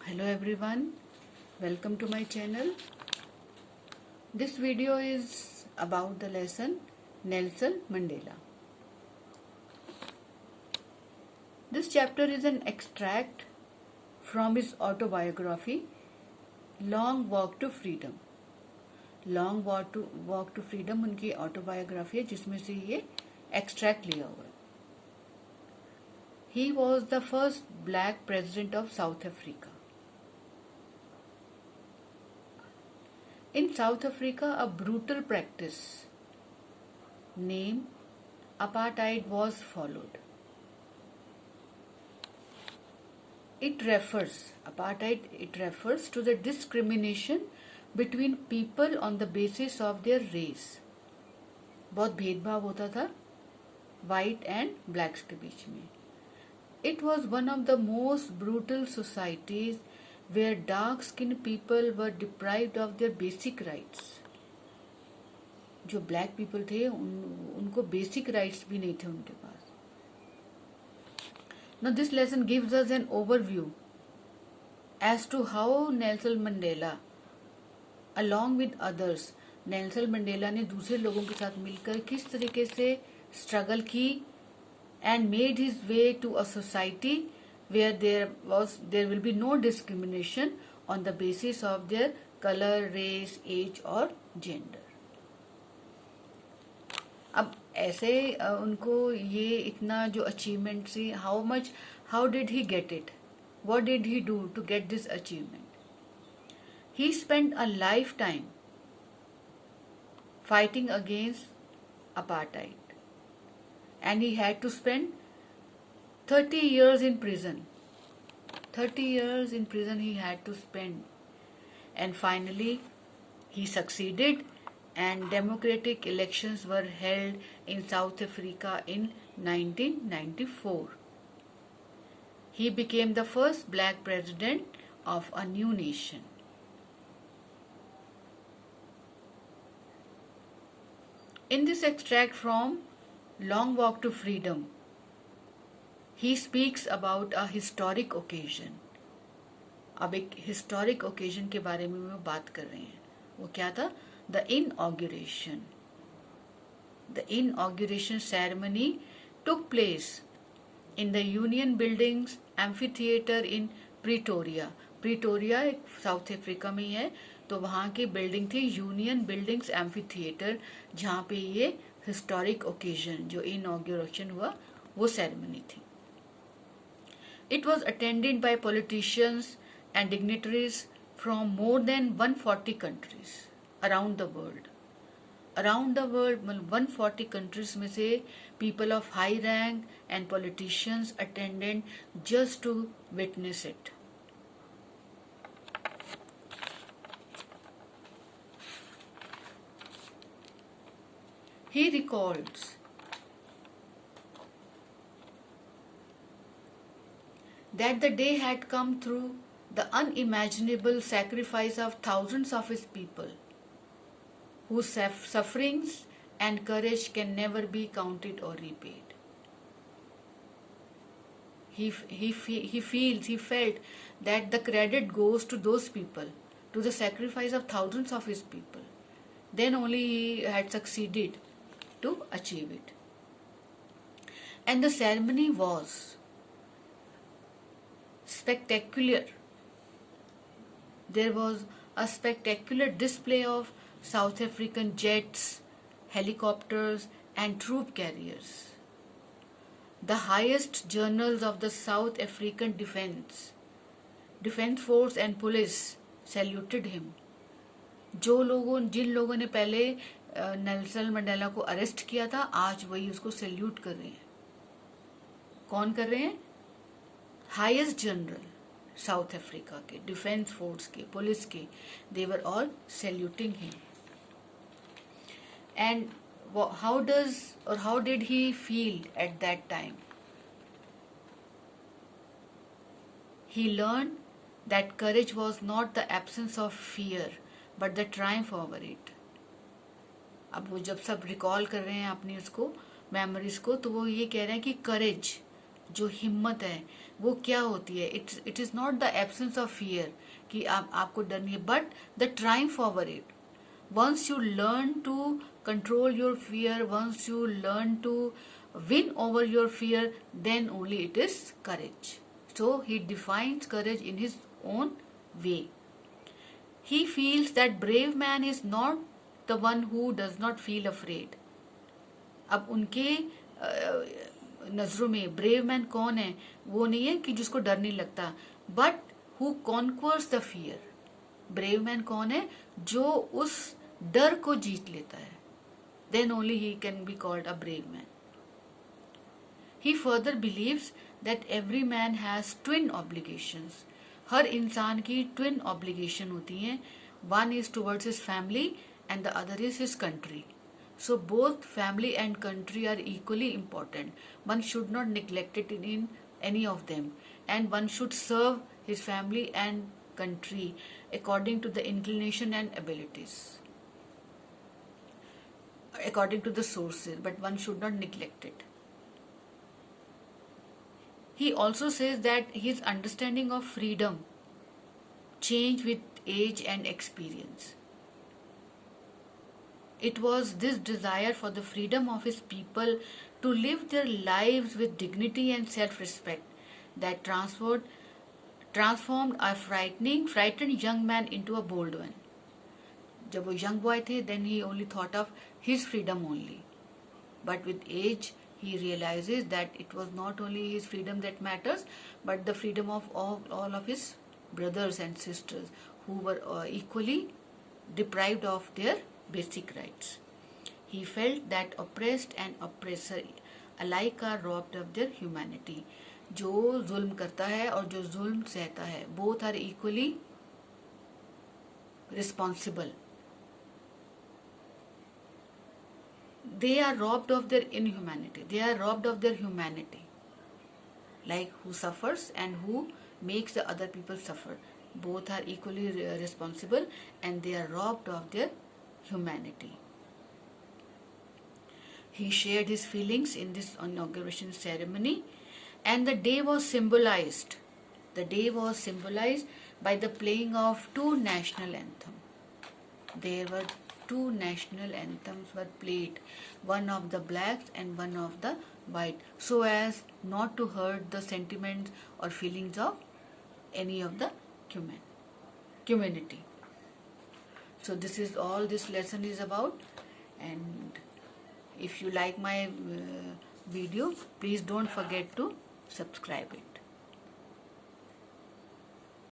Hello everyone, welcome to my channel. This video is about the lesson Nelson Mandela. This chapter is an extract from his autobiography Long Walk to Freedom. Long Walk to Freedom उनकी autobiography है जिसमें से ये extract लिया हुआ है. He was the first black president of South Africa. In South Africa, a brutal practice named apartheid was followed. Apartheid refers to the discrimination between people on the basis of their race. बहुत भेदभाव होता था white and blacks के बीच में. It was one of the most brutal societies where dark-skinned people were deprived of their basic rights. जो black people थे उनको basic rights भी नहीं थे उनके पास. Now this lesson gives us an overview as to how Nelson Mandela, along with others, Nelson Mandela ने दूसरे लोगों के साथ मिलकर किस तरीके से struggle की and made his way to a society where there will be no discrimination on the basis of their color, race, age or gender. अब ऐसे उनको ये इतना जो achievement थी, how did he get it? What did he do to get this achievement? He spent a lifetime fighting against apartheid, and he had to spend 30 years in prison. 30 years in prison he had to spend. And finally, he succeeded and democratic elections were held in South Africa in 1994. He became the first black president of a new nation. In this extract from Long Walk to Freedom, he speaks about a historic occasion. अब एक historic occasion के बारे में वो बात कर रहे हैं. वो क्या था? The inauguration. The inauguration ceremony took place in the Union Buildings Amphitheatre in Pretoria. Pretoria एक साउथ अफ्रीका में ही है, तो वहाँ की बिल्डिंग थी यूनियन बिल्डिंग्स एम्फीथिएटर, जहाँ पे ये हिस्टोरिक ओकेजन जो इनॉग्रेशन हुआ वो सेरेमनी थी. It was attended by politicians and dignitaries from more than 140 countries around the world. Around the world, 140 countries में से people of high rank and politicians attended just to witness it. He recalls that the day had come through the unimaginable sacrifice of thousands of his people, whose sufferings and courage can never be counted or repaid. He felt that the credit goes to those people, to the sacrifice of thousands of his people. Then only he had succeeded to achieve it. And the ceremony was spectacular. There was a spectacular display of South African jets, helicopters and troop carriers. The highest generals of the South African Defence Force and police saluted him. जिन लोगों ने पहले Nelson Mandela को arrest किया था, आज वही उसको salute कर रहे हैं. कौन कर रहे हैं? हाईएस्ट जनरल साउथ अफ्रीका के, डिफेंस फोर्स के, पुलिस के, they were all saluting him. And how did he feel at that time? He learned that courage was not the absence of fear, but the triumph over it. अब वो जब सब recall कर रहे हैं अपनी उसको मेमोरीज को, तो वो ये कह रहे हैं कि करेज जो हिम्मत है वो क्या होती है? It is not the absence of fear कि आपको डर नहीं है, but the Triumph over it. Once you learn to control your fear, once you learn to win over your fear, then only it is courage. So he defines courage in his own way. He feels that brave man is not the one who does not feel afraid. अब उनके नजरों में brave man कौन है? वो नहीं है कि जिसको डर नहीं लगता, but who conquers the fear. Brave man कौन है? जो उस डर को जीत लेता है. Then only he can be called a brave man. He further believes that every man has twin obligations. हर इंसान की ट्विन ऑब्लिगेशन होती हैं. One is towards his family and the other is his country. So both family and country are equally important. One should not neglect it in any of them, and one should serve his family and country according to the inclination and abilities, according to the sources, but one should not neglect it. He also says that his understanding of freedom changed with age and experience. It was this desire for the freedom of his people to live their lives with dignity and self-respect that transformed a frightened young man into a bold one. जब वो young boy थे, then he only thought of his freedom only. But with age, he realizes that it was not only his freedom that matters, but the freedom of all of his brothers and sisters who were equally deprived of their basic rights. He felt that oppressed and oppressor alike are robbed of their humanity. जो जुल्म करता है और जो जुल्म सहता है, both are equally responsible. They are robbed of their inhumanity. They are robbed of their humanity. Like who suffers and who makes the other people suffer. Both are equally responsible and they are robbed of their humanity. He shared his feelings in this inauguration ceremony, and the day was symbolized. The day was symbolized by the playing of two national anthems. There were two national anthems were played, one of the blacks and one of the white, so as not to hurt the sentiments or feelings of any of the community. So this is all this lesson is about, and if you like my video, please don't forget to subscribe it.